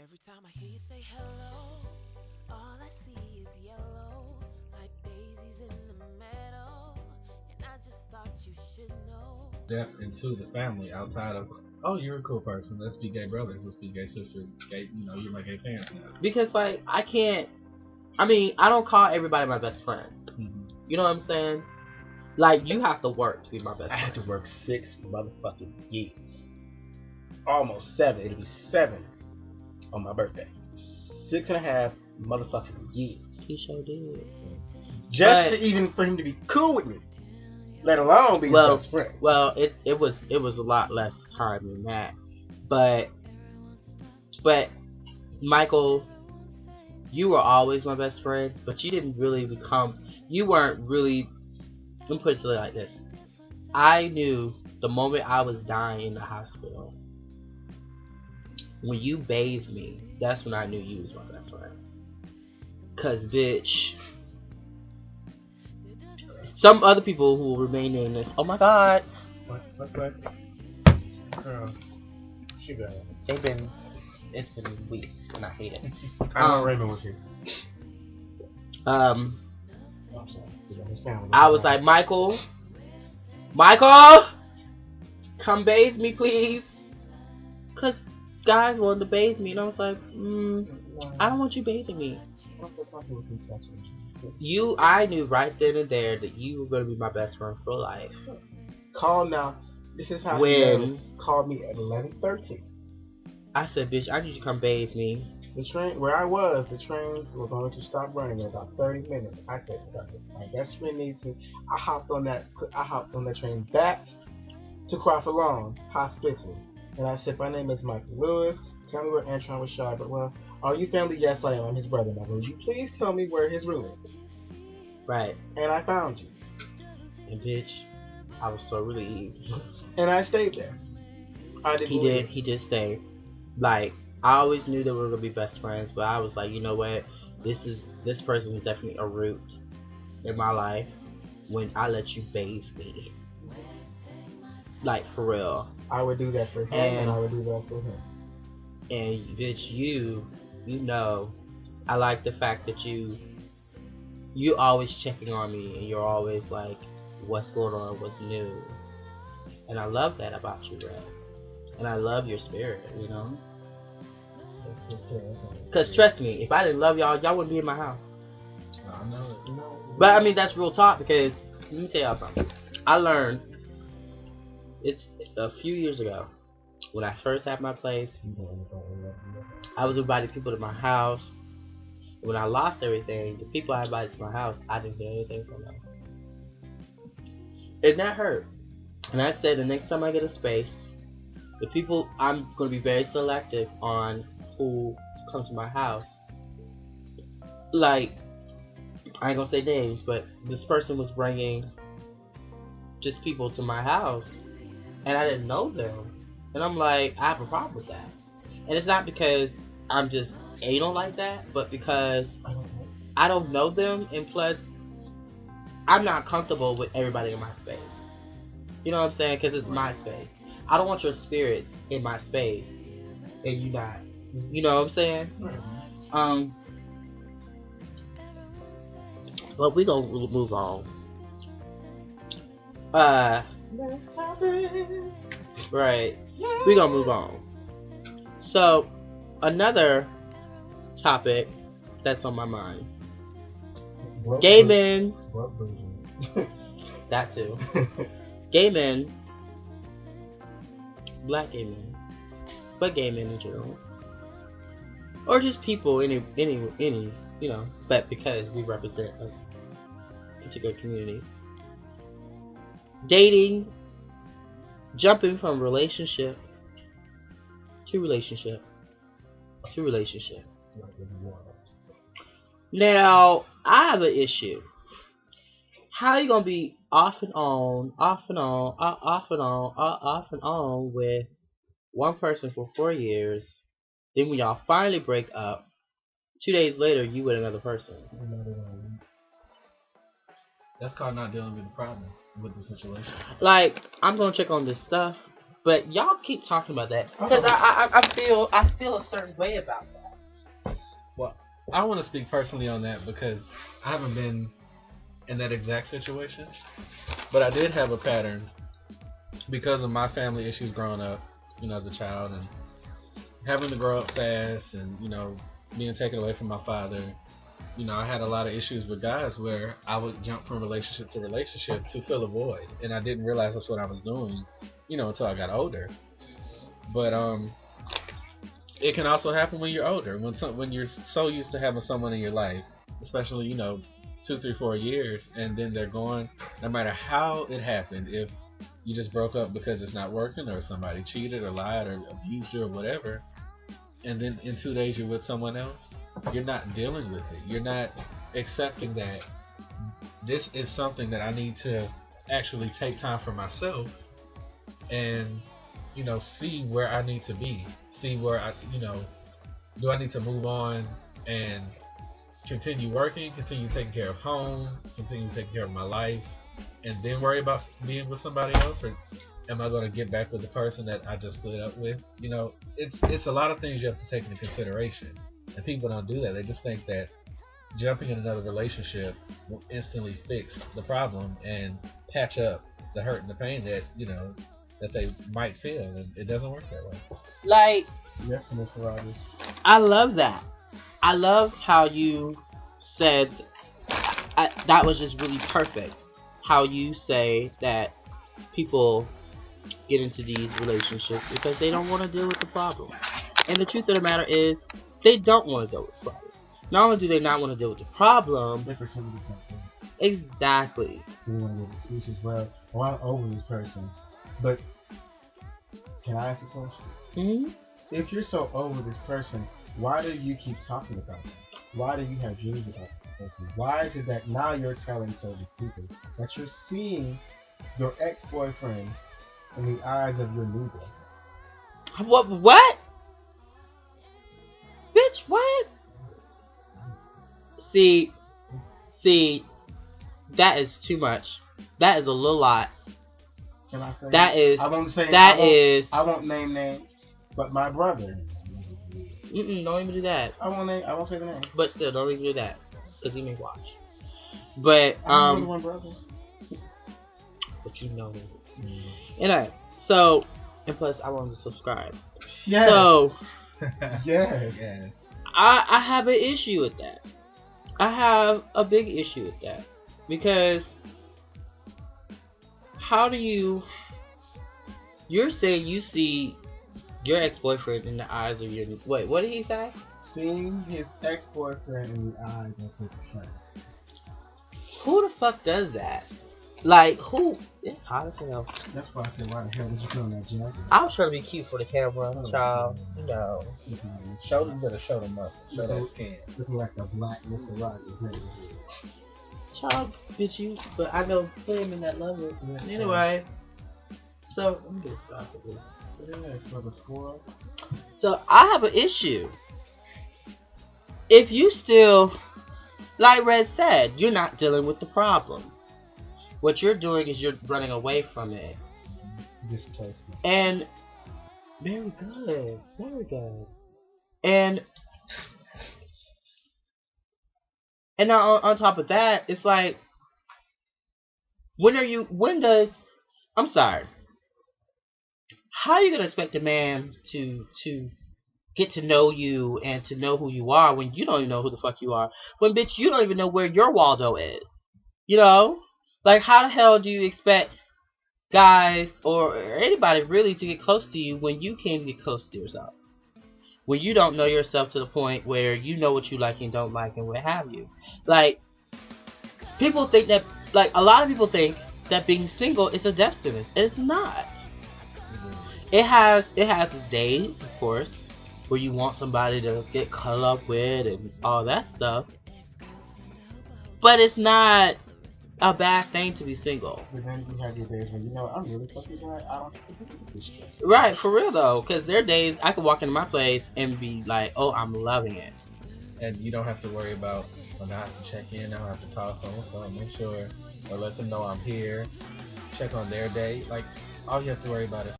Every time I hear you say hello, all I see is yellow, like daisies in the meadow. And I just thought you should know. Depth into the family outside of, oh, you're a cool person. Let's be gay brothers. Let's be gay sisters. Gay, you're my gay parents now. Because like I can't. I mean, I don't call everybody my best friend. Mm-hmm. You know what I'm saying? Like you have to work to be my best friend. I had to work 6 motherfucking years. Almost 7. It'll be 7 on my birthday. 6.5 motherfucking years. He sure did. Just to even for him to be cool with me, let alone be his best friend. Well, it was a lot less time than that, but Michael, you were always my best friend, but you didn't really become. You weren't really. Let me put it like this: I knew the moment I was dying in the hospital. When you bathed me, that's when I knew you was my best friend. Cause bitch, some other people who will remain nameless. Oh my god. What? Girl, she got it. It's been weeks and I hate it. I know Raven was here. I was like, Michael, come bathe me, please. Cause guys wanted to bathe me, and I was like, I don't want you bathing me. I knew right then and there that you were gonna be my best friend for life. Call now. This is how when he called me at 11:13. I said, bitch, I need you to come bathe me. The train where I was, the trains were going to stop running in about 30 minutes. I said, my best friend needs me. I hopped on that train back to Crawford Lawn Hospital. And I said, my name is Michael Lewis. Tell me where Antron-Reshaud, but well, are you family? Yes, I am. I'm his brother. Now, will you please tell me where his room is? Right. And I found you. And bitch, I was so relieved. And I stayed there. He did stay. Like, I always knew that we were gonna be best friends, but I was like, you know what? This person is definitely a root in my life when I let you bathe me. Like, for real. I would do that for him, and I would do that for him. And bitch, you know, I like the fact that you always checking on me, and you're always like, what's going on, what's new, and I love that about you, Red. And I love your spirit, you know. Cause trust me, if I didn't love y'all wouldn't be in my house. I know it. But I mean, that's real talk, because let me tell y'all something. I learned. It's a few years ago when I first had my place. I was inviting people to my house. When I lost everything, the people I invited to my house, I didn't get anything from them, and that hurt. And I said, the next time I get a space, the people, I'm going to be very selective on who comes to my house. Like, I ain't going to say names, but this person was bringing just people to my house, and I didn't know them. And I'm like, I have a problem with that. And it's not because I'm just anal like that, but because I don't know them, and plus, I'm not comfortable with everybody in my space. You know what I'm saying? Because it's my space. I don't want your spirits in my space, and you not. You know what I'm saying? But we gonna move on. Right. We gonna move on. So, another topic that's on my mind. Gay men. That too. Gay men. Black gay men, but gay men in general, or just people, any, you know, but because we represent a particular community. Dating, jumping from relationship to relationship to relationship. Now, I have an issue. How are you gonna be off and on with one person for 4 years, then when y'all finally break up, 2 days later you with another person? That's called not dealing with the problem, with the situation. Like, I'm gonna check on this stuff, But y'all keep talking about that because I feel a certain way about that. Well, I want to speak personally on that because I haven't been in that exact situation, but I did have a pattern because of my family issues growing up, as a child, and having to grow up fast, and being taken away from my father. I had a lot of issues with guys where I would jump from relationship to relationship to fill a void, and I didn't realize that's what I was doing, until I got older. But it can also happen when you're older, when you're so used to having someone in your life, especially 2, 3, 4 years, and then they're gone. No matter how it happened, if you just broke up because it's not working, or somebody cheated or lied or abused you or whatever, and then in 2 days you're with someone else, you're not dealing with it. You're not accepting that this is something that I need to actually take time for myself and, see where I need to be. See where I, do I need to move on and continue working, continue taking care of home, continue taking care of my life, and then worry about being with somebody else? Or am I going to get back with the person that I just split up with? It's a lot of things you have to take into consideration. And people don't do that. They just think that jumping in another relationship will instantly fix the problem and patch up the hurt and the pain that, that they might feel. And it doesn't work that way. Like, Yes, Mr. Rogers. I love that. I love how you said that was just really perfect. How you say that people get into these relationships because they don't want to deal with the problem. And the truth of the matter is, they don't want to deal with the problem. Not only do they not want to deal with the problem, They pretend to be something. exactly. They want to get excuses. Well, I'm over this person. But can I ask a question? Mm-hmm. If you're so over this person, why do you keep talking about them? Why do you have dreams about this person? Why is it that now you're telling certain people that you're seeing your ex-boyfriend in the eyes of your new boyfriend? What? Bitch, what? See, that is too much. That is a little lot. Can I say That is. I won't say. That I won't name names, but my brother. Don't even do that. I won't say the name. But still, don't even do that, cause he may watch. But I know one brother. But you know. Anyway, so and plus I wanted to subscribe. Yeah. So Yeah. I have an issue with that. I have a big issue with that because how do you're saying you see your ex-boyfriend in the eyes of your wait, what did he say? Seeing his ex-boyfriend in the eyes of his friend. Who the fuck does that? Like, who? It's hot as hell. That's why I said, why the hell did you put on that jacket? I was trying to be cute for the camera, child. Shoulders better show them up. Show that skin. Looking like the black Mr. Rogers. Child, bitch, you. But I know put him in that level. Anyway, so let me get started with this. Yeah, for the score. So I have an issue. If you still, like Red said, you're not dealing with the problem. What you're doing is you're running away from it. Displacement. And very good, very good. And now on top of that, it's like, I'm sorry. How are you gonna expect a man to get to know you and to know who you are when you don't even know who the fuck you are? When bitch, you don't even know where your Waldo is. Like, how the hell do you expect guys or anybody really to get close to you when you can't get close to yourself? When you don't know yourself to the point where you know what you like and don't like and what have you. Like, people think that, like, a lot of people think that being single is a death sentence. It's not. It has its days, of course, where you want somebody to get cuddled up with and all that stuff. But it's not a bad thing to be single. But then you have your days when I'm really fucking glad I don't have to do this shit. Right, for real though, because there are days I could walk into my place and be like, oh, I'm loving it. And you don't have to worry about when I have to check in, I don't have to talk to them, so make sure or let them know I'm here, check on their day. Like, all you have to worry about is